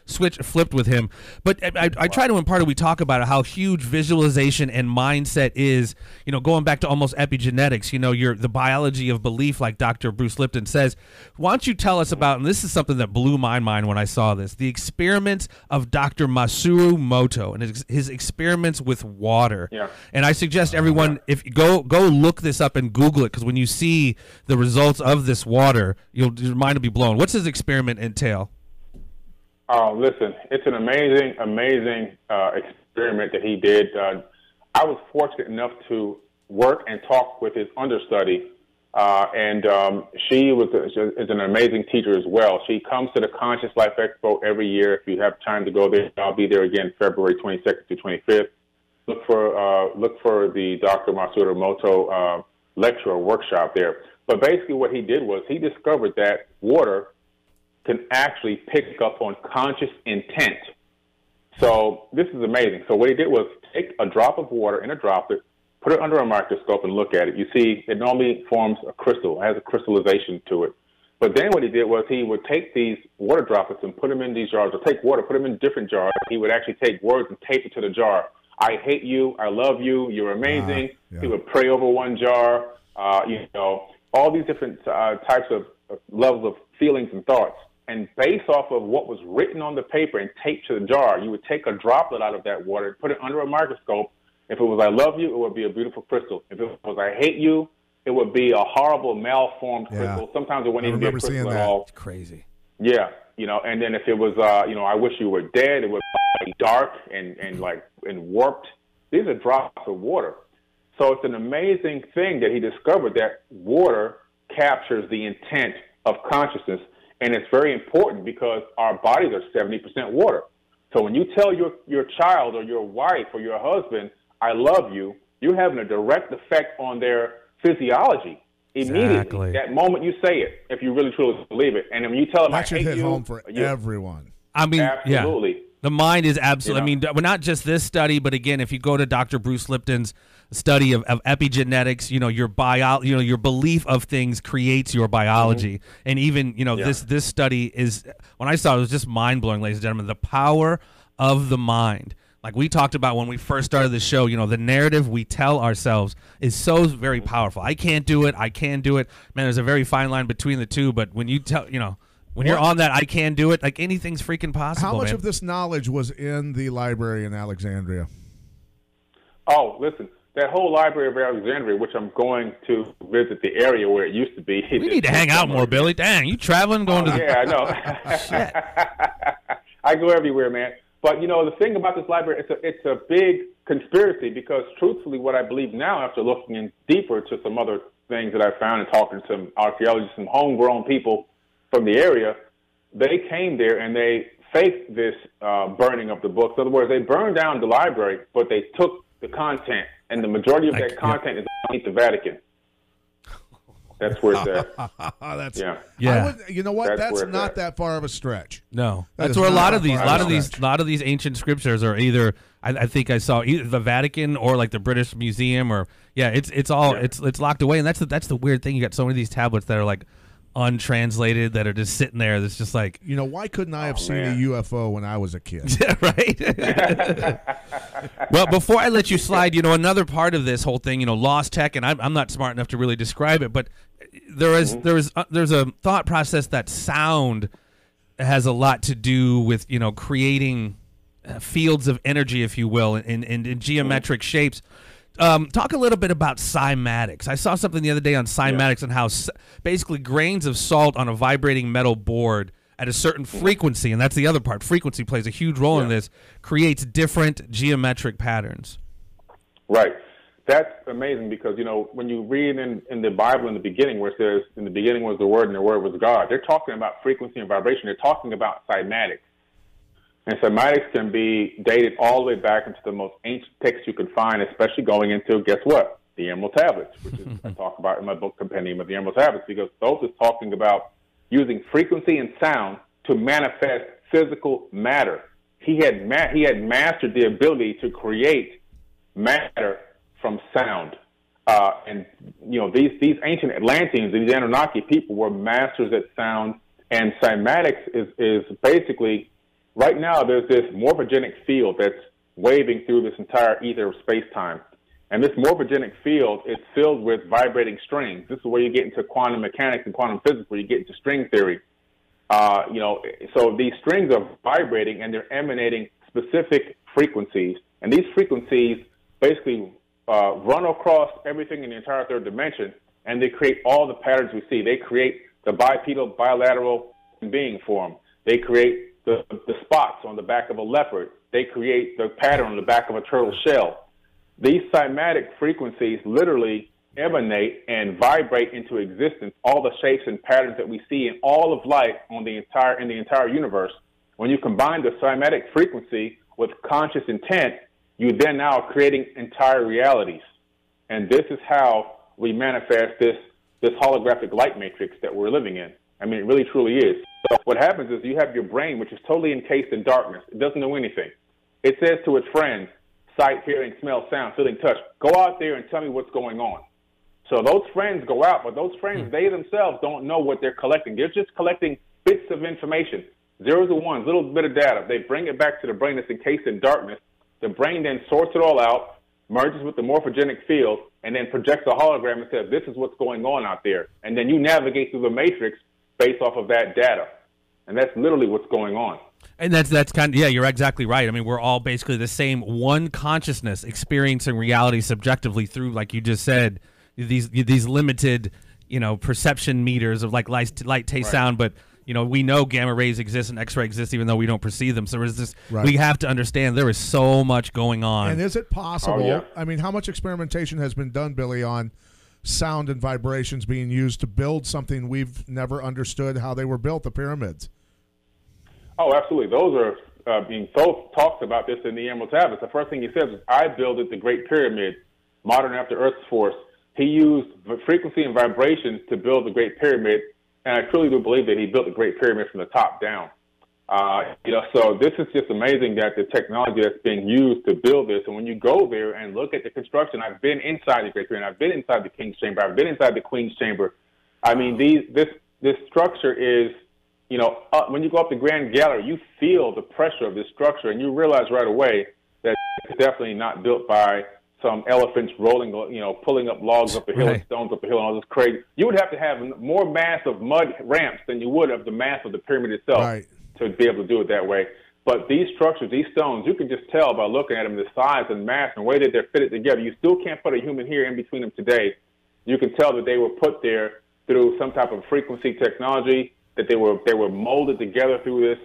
switch flipped with him. But I try to impart it. We talk about how huge visualization and mindset is. Going back to almost epigenetics. The biology of belief, like Dr. Bruce Lipton says. Why don't you tell us about? And this is something that blew my mind when I saw this. The experiments of Dr. Masaru Emoto and his experiments with water.
Yeah.
And I suggest everyone, if go look this up and Google it, because when you see the results of this water, your mind will be blown. What's his experiment entail?
Oh, listen, it's an amazing experiment that he did. I was fortunate enough to work and talk with his understudy, and she is an amazing teacher as well. She comes to the Conscious Life Expo every year. If you have time to go there, I'll be there again February 22nd to 25th. Look for the Dr. Masaru Emoto lecture or workshop there. But basically what he did was he discovered that water can actually pick up on conscious intent. So this is amazing. So what he did was take a drop of water in a droplet, put it under a microscope, and look at it. You see, it normally forms a crystal. It has a crystallization to it. But then what he did was he would take these water droplets and put them in these jars, or take water, put them in different jars. He would actually take words and tape it to the jar. I hate you. I love you. You're amazing.
Yeah.
He would pray over one jar. All these different types of levels of feelings and thoughts. And based off of what was written on the paper and taped to the jar, you would take a droplet out of that water and put it under a microscope. If it was I love you, it would be a beautiful crystal. If it was I hate you, it would be a horrible malformed crystal. Sometimes it wouldn't even be a crystal at all.
It's crazy.
Yeah, and then if it was, I wish you were dead, it would be dark and warped. These are drops of water. So it's an amazing thing that he discovered that water captures the intent of consciousness, and it's very important because our bodies are 70% water. So when you tell your child or your wife or your husband, I love you, you're having a direct effect on their physiology. Immediately,
Exactly.
that moment you say it, if you really truly believe it, and when you tell them,
That
I
should
hate
hit
you,
home for everyone.
I mean,
absolutely.
Yeah. The mind is absolutely, I mean, not just this study, but again, if you go to Dr. Bruce Lipton's study of epigenetics. Your belief of things creates your biology, and even this study is, when I saw it, was just mind blowing, ladies and gentlemen. The power of the mind. Like we talked about when we first started the show, the narrative we tell ourselves is so very powerful. I can't do it. I can do it. Man, there's a very fine line between the two. But when you tell, when you're on that, I can do it. Like anything's freaking possible.
How much
man.
of this knowledge was in the library in Alexandria?
Oh, listen, that whole library of Alexandria, which I'm going to visit the area where it used to be.
We need to hang out more, Billy. Dang, you traveling, going to the...
Yeah, I know.
Shit.
I go everywhere, man. But, the thing about this library, it's a big conspiracy because, truthfully, what I believe now, after looking in deeper to some other things that I found and talking to some archaeologists, some homegrown people from the area, they came there and they faked this burning of the books. In other words, they burned down the library, but they took the content, and the majority of that content is underneath the Vatican. That's where it's at.
Yeah.
You know what? That's not that far of a stretch.
No, that's where a lot of these ancient scriptures are either. I think I saw either the Vatican or like the British Museum, or it's locked away, and that's the weird thing. You got so many of these tablets that are like untranslated that are just sitting there. That's just like,
why couldn't I have seen a UFO when I was a kid?
Right. Well, before I let you slide, another part of this whole thing, lost tech, and I'm not smart enough to really describe it, but there's a thought process that sound has a lot to do with creating fields of energy, if you will, in geometric shapes. Talk a little bit about cymatics. I saw something the other day on cymatics and how basically grains of salt on a vibrating metal board at a certain frequency, and that's the other part. Frequency plays a huge role in this, creates different geometric patterns.
Right. That's amazing because, when you read in the Bible in the beginning where it says, in the beginning was the Word and the Word was God, they're talking about frequency and vibration. They're talking about cymatics. And cymatics can be dated all the way back into the most ancient texts you can find, especially going into, guess what? The Emerald Tablets, which is I talk about in my book, Compendium of the Emerald Tablets, because those is talking about using frequency and sound to manifest physical matter. He had mastered the ability to create matter from sound. And, these ancient Atlanteans, these Anunnaki people were masters at sound, and cymatics is basically... Right now, there's this morphogenic field that's waving through this entire ether of space-time. And this morphogenic field is filled with vibrating strings. This is where you get into quantum mechanics and quantum physics, where you get into string theory. So these strings are vibrating, and they're emanating specific frequencies. And these frequencies basically run across everything in the entire third dimension, and they create all the patterns we see. They create the bipedal, bilateral being form. They create the spots on the back of a leopard. They create the pattern on the back of a turtle shell. These cymatic frequencies literally emanate and vibrate into existence all the shapes and patterns that we see in all of life in the entire universe. When you combine the cymatic frequency with conscious intent, you then now are creating entire realities. And this is how we manifest this holographic light matrix that we're living in. I mean, it really truly is. So what happens is you have your brain, which is totally encased in darkness. It doesn't know anything. It says to its friends, sight, hearing, smell, sound, feeling, touch, go out there and tell me what's going on. So those friends go out, but those friends, they themselves don't know what they're collecting. They're just collecting bits of information, zeros and ones, little bit of data. They bring it back to the brain that's encased in darkness. The brain then sorts it all out, merges with the morphogenic field, and then projects a hologram and says, this is what's going on out there. And then you navigate through the matrix based off of that data. And that's literally what's going on.
And that's kind of, you're exactly right. I mean, we're all basically the same one consciousness experiencing reality subjectively through, like you just said, these limited, perception meters of like light, taste, sound. But, we know gamma rays exist and X-ray exists even though we don't perceive them. So there's this, we have to understand there is so much going on.
And is it possible, I mean, how much experimentation has been done, Billy, on sound and vibrations being used to build something we've never understood how they were built, the pyramids?
Oh, absolutely. Those are being talks about this in the Emerald Tablets. The first thing he says is, I builded the Great Pyramid, modern after Earth's force. He used frequency and vibration to build the Great Pyramid, and I truly do believe that he built the Great Pyramid from the top down. So this is just amazing that the technology that's being used to build this. And when you go there and look at the construction, I've been inside the Great Pyramid, I've been inside the King's Chamber, I've been inside the Queen's Chamber. I mean, this structure is, when you go up the Grand Gallery, you feel the pressure of this structure, and you realize right away that it's definitely not built by some elephants rolling, pulling up logs up the hill and stones up the hill and all this crazy. You would have to have more mass of mud ramps than you would of the mass of the pyramid itself to be able to do it that way. But these structures, these stones, you can just tell by looking at them, the size and mass and the way that they're fitted together. You still can't put a human hair in between them today. You can tell that they were put there through some type of frequency technology, that they were molded together through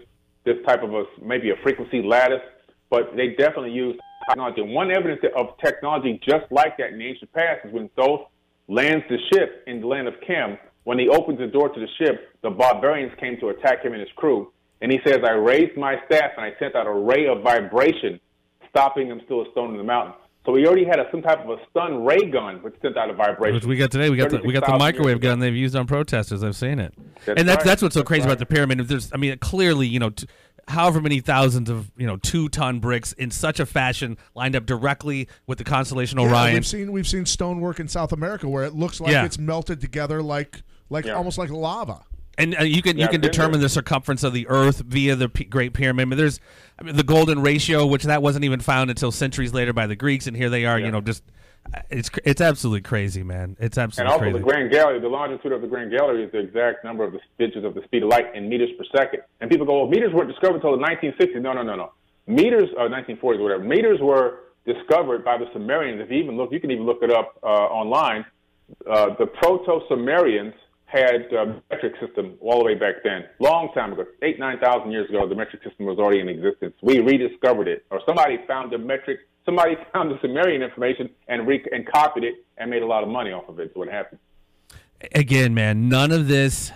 this type of maybe a frequency lattice. But they definitely used technology. And one evidence of technology just like that in the ancient past is when Thoth lands the ship in the land of Chem. When he opens the door to the ship, the barbarians came to attack him and his crew. And he says, I raised my staff and I sent out a ray of vibration, stopping them still a stone in the mountain. So we already had some type of a stun ray gun which sent out a vibration.
Which we got today. We got the microwave gun they've used on protesters. I've seen it. That's what's so crazy about the pyramid. There's, clearly, however many thousands of 2-ton bricks in such a fashion lined up directly with the constellation Orion.
We've seen stonework in South America where it looks like it's melted together like almost like lava.
And you can determine the circumference of the Earth via the Great Pyramid. But there's the golden ratio, which that wasn't even found until centuries later by the Greeks, and here they are. It's absolutely crazy, man. It's absolutely crazy.
And also the Grand Gallery, the longitude of the Grand Gallery is the exact number of the digits of the speed of light in meters per second. And people go, well, meters weren't discovered until the 1960s. No. Meters, 1940s, whatever. Meters were discovered by the Sumerians. If you can even look it up online. The Proto-Sumerians had a metric system all the way back then, long time ago, 9,000 years ago. The metric system was already in existence. We rediscovered it, or somebody found the Sumerian information and copied it and made a lot of money off of it. That's what happened.
Again, man, none of this.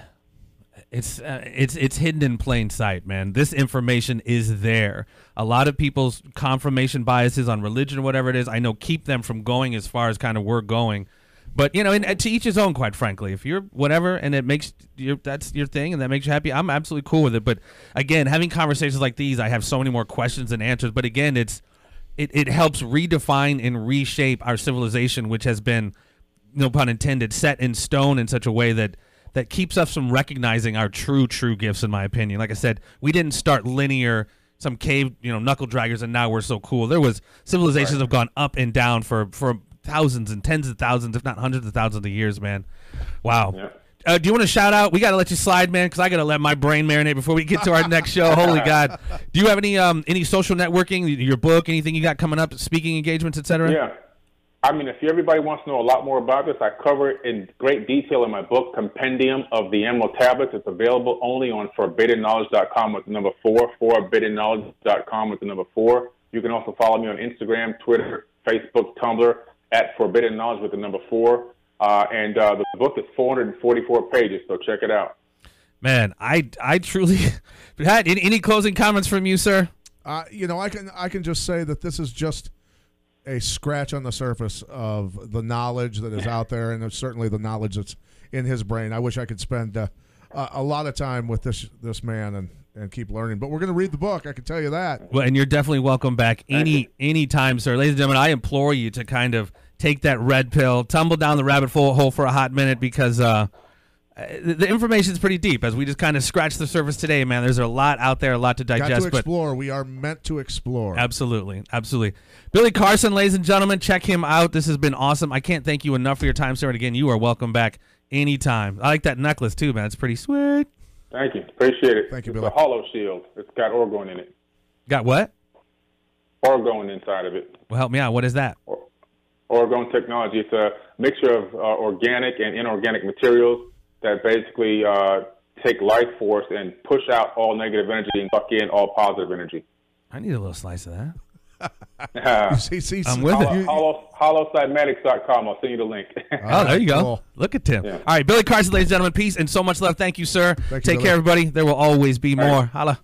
It's hidden in plain sight, man. This information is there. A lot of people's confirmation biases on religion or whatever it is, I know, keep them from going as far as kind of we're going. But, and to each his own, quite frankly. If you're whatever and that's your thing and that makes you happy, I'm absolutely cool with it. But, again, having conversations like these, I have so many more questions than answers. But, again, it helps redefine and reshape our civilization, which has been, no pun intended, set in stone in such a way that keeps us from recognizing our true gifts, in my opinion. Like I said, we didn't start linear, some cave, knuckle draggers, and now we're so cool. There was civilizations have gone up and down for thousands and tens of thousands, if not hundreds of thousands of years, man. Wow. Yeah. Do you want to shout out? We got to let you slide, man, because I got to let my brain marinate before we get to our next show. Holy God. Do you have any social networking, your book, anything you got coming up, speaking engagements, et cetera?
Yeah. If everybody wants to know a lot more about this, I cover it in great detail in my book, Compendium of the Emerald Tablets. It's available only on forbiddenknowledge.com with the number 4, forbiddenknowledge.com with the number 4. You can also follow me on Instagram, Twitter, Facebook, Tumblr, at Forbidden Knowledge with the number 4. And the book is 444 pages, so check it out.
Man, I truly... Any closing comments from you, sir?
I can just say that this is just a scratch on the surface of the knowledge that is out there, and certainly the knowledge that's in his brain. I wish I could spend a lot of time with this man and keep learning. But we're going to read the book, I can tell you that.
Well, and you're definitely welcome back any time, sir. Ladies and gentlemen, I implore you to kind of take that red pill, tumble down the rabbit hole for a hot minute, because the information is pretty deep. As we just kind of scratched the surface today, man, there's a lot out there, a lot to digest.
Got to explore. We are meant to explore.
Absolutely. Billy Carson, ladies and gentlemen, check him out. This has been awesome. I can't thank you enough for your time, sir. And again, you are welcome back anytime. I like that necklace too, man. It's pretty sweet.
Thank you. Appreciate it.
Thank you,
Billy.
Billy.
It's a hollow shield. It's got orgone in it.
Got what?
Orgone inside of it.
Well, help me out. What is that?
Orgone technology. It's a mixture of organic and inorganic materials that basically take life force and push out all negative energy and suck in all positive energy.
I need a little slice of that.
I'm
with it.
HoloCymatics.com. I'll send you the link.
Oh, there you go.
Cool.
Look at Tim.
Yeah.
All right, Billy Carson, ladies and gentlemen, peace and so much love. Thank you, sir.
Thank you,
Take
Billy.
care, everybody. There will always be more. Holla.